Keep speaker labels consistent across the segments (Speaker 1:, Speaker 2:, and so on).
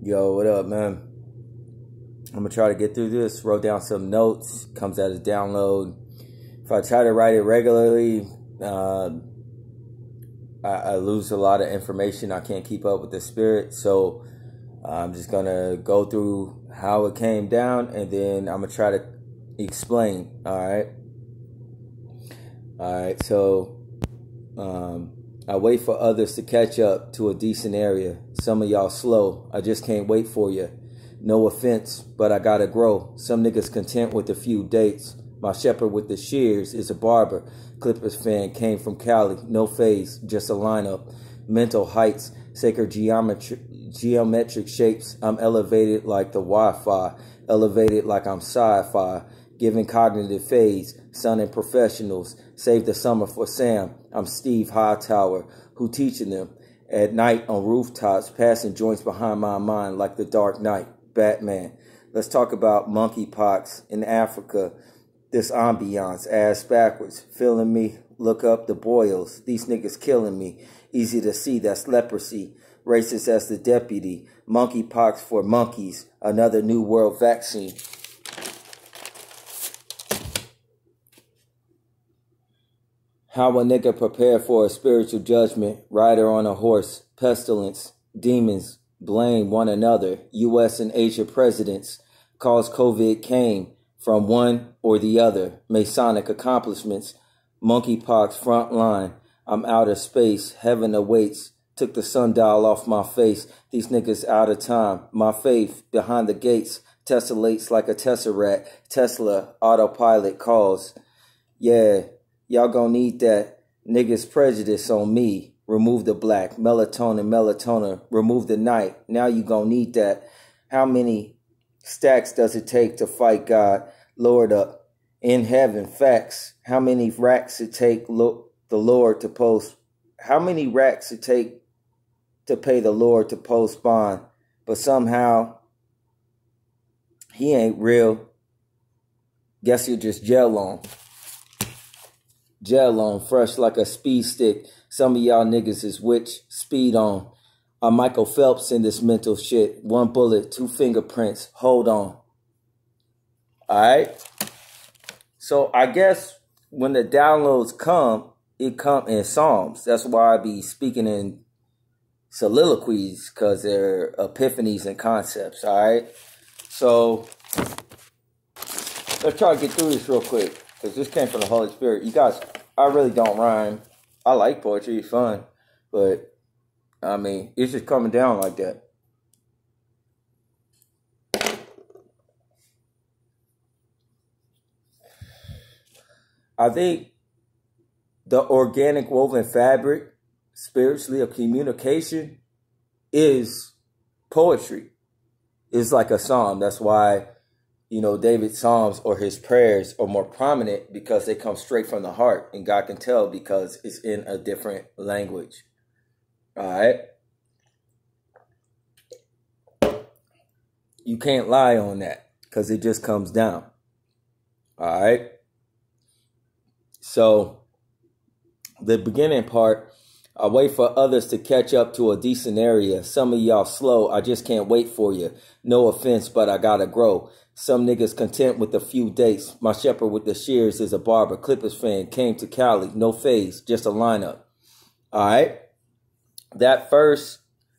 Speaker 1: Yo, what up, man? I'm gonna try to get through this. Wrote down some notes. Comes out as download. If I try to write it regularly, I lose a lot of information. I can't keep up with the spirit. So I'm just gonna go through how it came down, and then I'm gonna try to explain. All right. So I wait for others to catch up to a decent area. Some of y'all slow. I just can't wait for you. No offense, but I gotta grow. Some niggas content with a few dates. My shepherd with the shears is a barber. Clippers fan came from Cali. No phase, just a lineup. Mental heights, sacred geometric shapes. I'm elevated like the Wi-Fi. Elevated like I'm sci-fi. Giving cognitive fades. Sun and professionals. Save the summer for Sam. I'm Steve Hightower. Who teaching them? At night on rooftops. Passing joints behind my mind like the Dark Knight. Batman. Let's talk about monkeypox in Africa. This ambiance, ass backwards, feeling me. Look up the boils. These niggas killing me. Easy to see, that's leprosy. Racist as the deputy. Monkeypox for monkeys. Another new world vaccine. How a nigga prepare for a spiritual judgment. Rider on a horse. Pestilence. Demons. Blame one another. U.S. and Asia presidents. Cause COVID came from one or the other. Masonic accomplishments. Monkeypox front line. I'm out of space. Heaven awaits. Took the sundial off my face. These niggas out of time. My faith behind the gates. Tessellates like a tesseract. Tesla autopilot calls. Yeah, y'all gonna need that. Niggas prejudice on me. Remove the black. Melatonin. Remove the night. Now you gonna need that. How many stacks does it take to fight God? Lord up in heaven. Facts. How many racks it take the Lord to post? How many racks it take to pay the Lord to post bond? But somehow he ain't real. Guess you just gel on. Gel on, fresh like a speed stick. Some of y'all niggas is witch, speed on. I'm Michael Phelps in this mental shit. One bullet, 2 fingerprints. Hold on. All right. So I guess when the downloads come, it come in Psalms. That's why I be speaking in soliloquies, because they're epiphanies and concepts. All right. So let's try to get through this real quick, because this came from the Holy Spirit. You guys, I really don't rhyme. I like poetry, it's fun. But, I mean, it's just coming down like that. I think the organic woven fabric, spiritually, of communication is poetry. It's like a psalm. That's why, you know, David's psalms or his prayers are more prominent, because they come straight from the heart. And God can tell because it's in a different language. All right. You can't lie on that, because it just comes down. All right. So the beginning part, I wait for others to catch up to a decent area. Some of y'all slow. I just can't wait for you. No offense, but I gotta grow. Some niggas content with a few dates. My shepherd with the shears is a barber. Clippers fan came to Cali. No phase, just a lineup. All right. That first,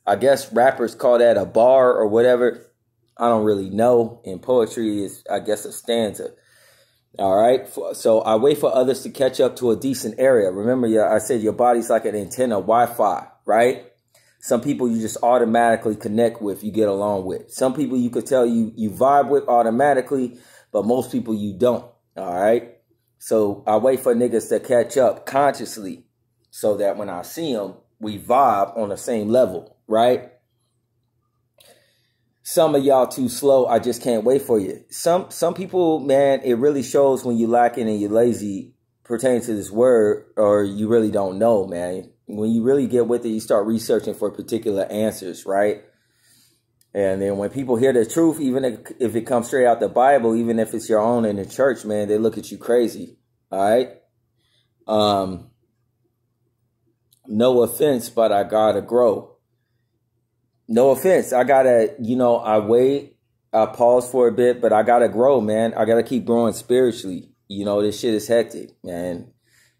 Speaker 1: I guess rappers call that a bar or whatever. I don't really know. In poetry is, I guess, a stanza. All right. So I wait for others to catch up to a decent area. Remember, I said your body's like an antenna, Wi-Fi, right? Some people you just automatically connect with, you get along with. Some people you could tell you vibe with automatically, but most people you don't. All right. So I wait for niggas to catch up consciously, so that when I see them, we vibe on the same level, right? Some of y'all too slow. I just can't wait for you. Some people, man, it really shows when you lacking and you're lazy pertaining to this word, or you really don't know, man. When you really get with it, you start researching for particular answers, right? And then when people hear the truth, even if it comes straight out the Bible, even if it's your own in the church, man, they look at you crazy. All right. No offense, but I gotta grow. no offense. I gotta, I wait, I pause for a bit, but I gotta grow, man. I gotta keep growing spiritually. This shit is hectic, man.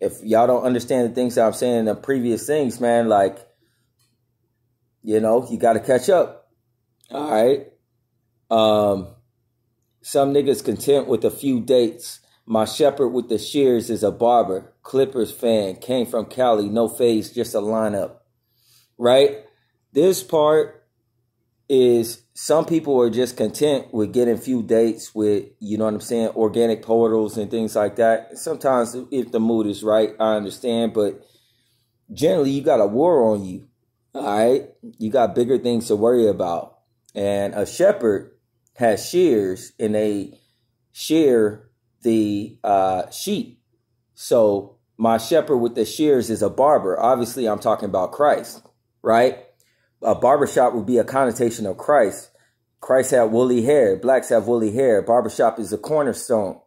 Speaker 1: If y'all don't understand the things that I'm saying in the previous things, man, like, you gotta catch up. All right. Some niggas content with a few dates. My shepherd with the shears is a barber. Clippers fan. Came from Cali. No phase, just a lineup. Right? This part is some people are just content with getting few dates with, organic portals and things like that. Sometimes if the mood is right, I understand. But generally, you got a war on you. All right? You got bigger things to worry about. And a shepherd has shears and they shear the sheep. So my shepherd with the shears is a barber. Obviously, I'm talking about Christ, right? A barbershop would be a connotation of Christ. Christ had woolly hair. Blacks have woolly hair. Barbershop is a cornerstone.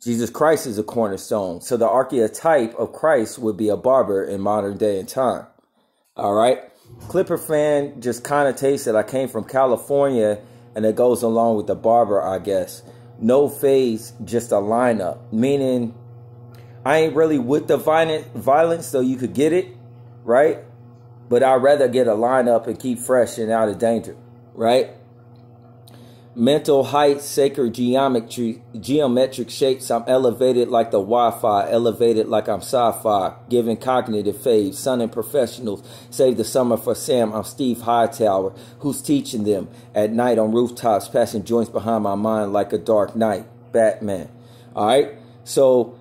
Speaker 1: Jesus Christ is a cornerstone. So the archetype of Christ would be a barber in modern day and time. All right. Clipper fan just connotates that I came from California, and it goes along with the barber, I guess. No phase, just a lineup. Meaning, I ain't really with the violence, so you could get it, right? But I'd rather get a lineup and keep fresh and out of danger, right? Mental height, sacred geometric shapes. I'm elevated like the Wi-Fi, elevated like I'm sci-fi, giving cognitive faves, sunning professionals. Save the summer for Sam. I'm Steve Hightower, who's teaching them at night on rooftops, passing joints behind my mind like a dark night. Batman. All right. So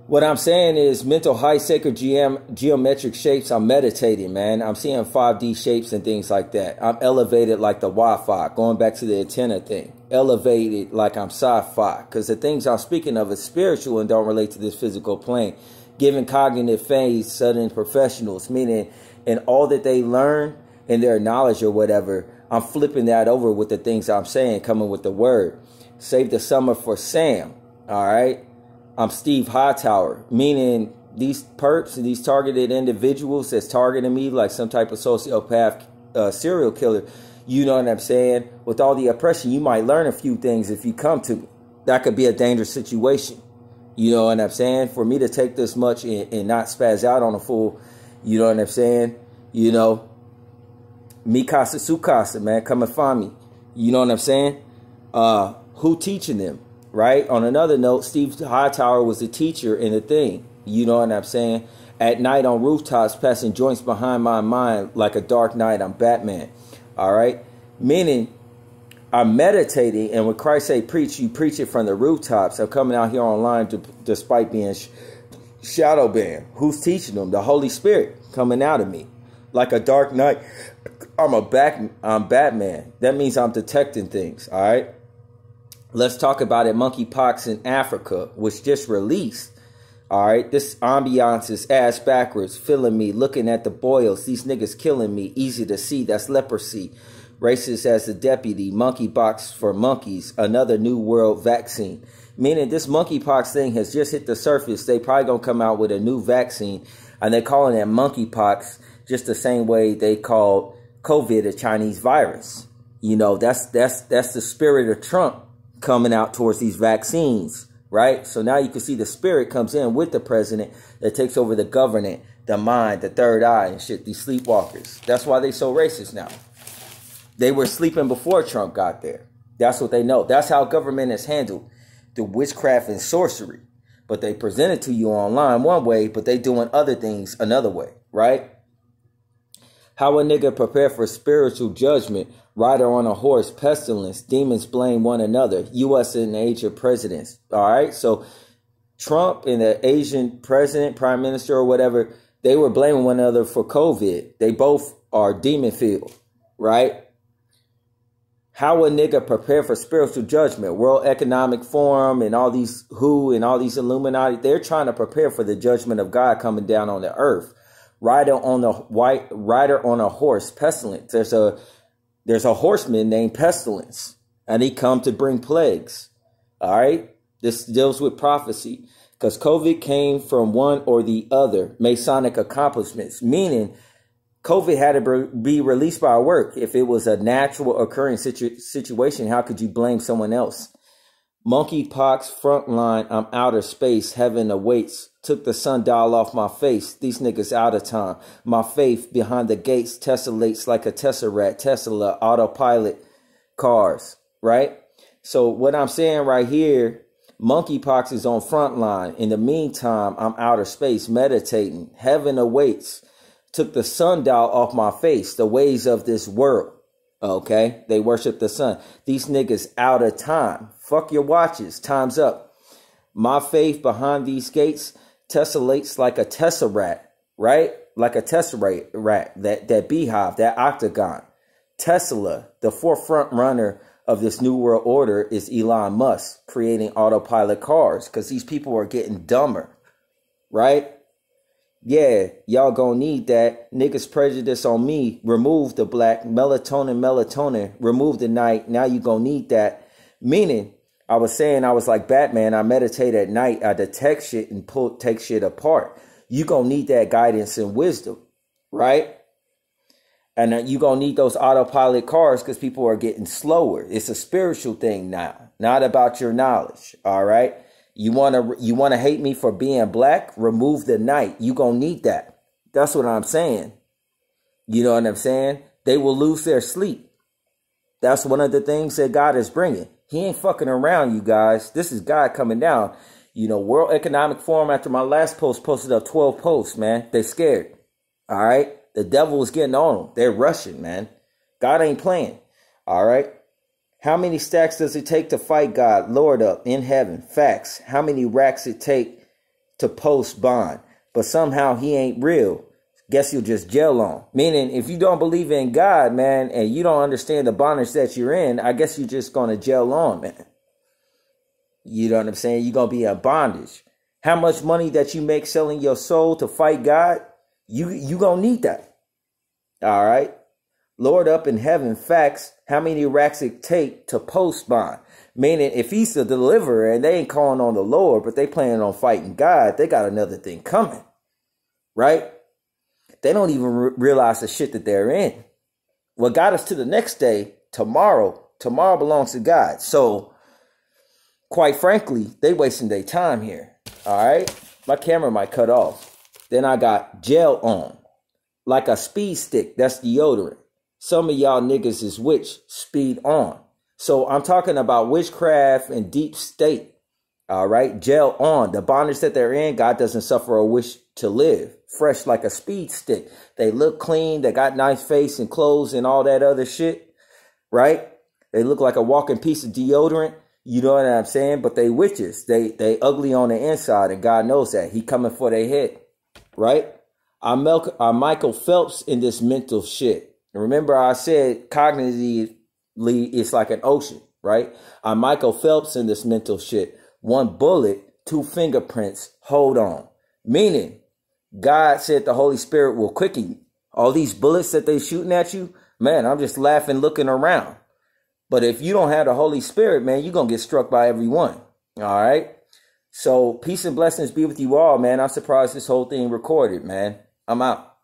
Speaker 1: what I'm saying is mental height, sacred geometric shapes. I'm meditating, man. I'm seeing 5D shapes and things like that. I'm elevated like the Wi-Fi, going back to the antenna thing. Elevated like I'm sci-fi, because the things I'm speaking of is spiritual and don't relate to this physical plane. Giving cognitive phase, sudden professionals, meaning in all that they learn in their knowledge or whatever, I'm flipping that over with the things I'm saying, coming with the word. Save the summer for Sam, all right? I'm Steve Hightower, meaning these perps and these targeted individuals that's targeting me like some type of sociopath, serial killer. You know what I'm saying? With all the oppression, you might learn a few things if you come to me. That could be a dangerous situation. You know what I'm saying? For me to take this much and not spaz out on a fool, you know what I'm saying? Mi casa su casa, man. Come and find me. You know what I'm saying? Who teaching them? Right? On another note, Steve Hightower was a teacher in the thing. You know what I'm saying? At night on rooftops, passing joints behind my mind like a dark night. I'm Batman. All right? Meaning, I'm meditating, and when Christ say preach, you preach it from the rooftops. I'm coming out here online despite being shadow banned. Who's teaching them? The Holy Spirit coming out of me like a dark night. I'm Batman. That means I'm detecting things. All right? Let's talk about it. Monkeypox in Africa was just released. All right. This ambiance is ass backwards. Feeling me. Looking at the boils. These niggas killing me. Easy to see. That's leprosy. Racist as the deputy. Monkeypox for monkeys. Another new world vaccine. Meaning this monkeypox thing has just hit the surface. They probably going to come out with a new vaccine. And they're calling it monkeypox just the same way they called COVID a Chinese virus. That's the spirit of Trump coming out towards these vaccines, right? So now you can see the spirit comes in with the president that takes over the government, the mind, the third eye and shit, these sleepwalkers. That's why they so racist now. They were sleeping before Trump got there. That's what they know. That's how government is handled, through witchcraft and sorcery. But they present it to you online one way, but they doing other things another way, right? How a nigga prepare for spiritual judgment. Rider on a horse, pestilence, demons blame one another. U.S. in the age of presidents. All right. So Trump and the Asian president, prime minister or whatever, they were blaming one another for COVID. They both are demon filled. Right. How a nigga prepare for spiritual judgment. World Economic Forum and all these WHO and all these Illuminati. They're trying to prepare for the judgment of God coming down on the earth. Rider on a horse, pestilence. There's a horseman named Pestilence, and he come to bring plagues. All right. This deals with prophecy because COVID came from one or the other Masonic accomplishments, meaning COVID had to be released by work. If it was a natural occurring situation, how could you blame someone else? Monkeypox, frontline, I'm outer space, heaven awaits. Took the sundial off my face, these niggas out of time. My faith behind the gates tessellates like a tesseract, Tesla, autopilot cars, right? So what I'm saying right here, monkeypox is on frontline. In the meantime, I'm outer space, meditating, heaven awaits. Took the sundial off my face, the ways of this world. Okay, they worship the sun. These niggas out of time. Fuck your watches. Time's up. My faith behind these gates tessellates like a tesseract, right? Like a tesseract, that beehive, that octagon. Tesla, the forefront runner of this new world order, is Elon Musk, creating autopilot cars because these people are getting dumber, right? Yeah, y'all gonna need that. Niggas prejudice on me. Remove the black. Melatonin. Remove the night. Now you gonna need that. Meaning, I was saying I was like Batman. I meditate at night. I detect shit and take shit apart. You gonna need that guidance and wisdom, right? And you gonna need those autopilot cars because people are getting slower. It's a spiritual thing now, not about your knowledge, all right? You wanna hate me for being black? Remove the night. You gonna need that. That's what I'm saying. You know what I'm saying? They will lose their sleep. That's one of the things that God is bringing. He ain't fucking around, you guys. This is God coming down. You know, World Economic Forum, after my last post, posted up 12 posts, man. They scared. All right? The devil is getting on them. They're rushing, man. God ain't playing. All right? How many stacks does it take to fight God? Lord up in heaven. Facts. How many racks it take to post bond? But somehow he ain't real. Guess you'll just jail on. Meaning, if you don't believe in God, man, and you don't understand the bondage that you're in, I guess you're just going to jail on, man. You know what I'm saying? You're going to be in bondage. How much money that you make selling your soul to fight God, you going to need that. All right? Lord up in heaven, facts. How many racks it take to post bond? Meaning, if he's the deliverer and they ain't calling on the Lord, but they planning on fighting God, they got another thing coming. Right? They don't even realize the shit that they're in. What got us to the next day, tomorrow belongs to God. So, quite frankly, they wasting their time here. All right? My camera might cut off. Then I got gel on. Like a speed stick. That's deodorant. Some of y'all niggas is witch. Speed on. So, I'm talking about witchcraft and deep state. All right? Gel on. The bondage that they're in, God doesn't suffer a wish to live. Fresh like a speed stick. They look clean. They got nice face and clothes and all that other shit. Right? They look like a walking piece of deodorant. You know what I'm saying? But they witches. They ugly on the inside, and God knows that. He coming for their head. Right? I'm Michael Phelps in this mental shit. And remember I said cognitively it's like an ocean. Right? I'm Michael Phelps in this mental shit. One bullet, 2 fingerprints. Hold on. Meaning, God said the Holy Spirit will quicken you. All these bullets that they shooting at you, man, I'm just laughing, looking around. But if you don't have the Holy Spirit, man, you're going to get struck by every one. All right. So peace and blessings be with you all, man. I'm surprised this whole thing recorded, man. I'm out.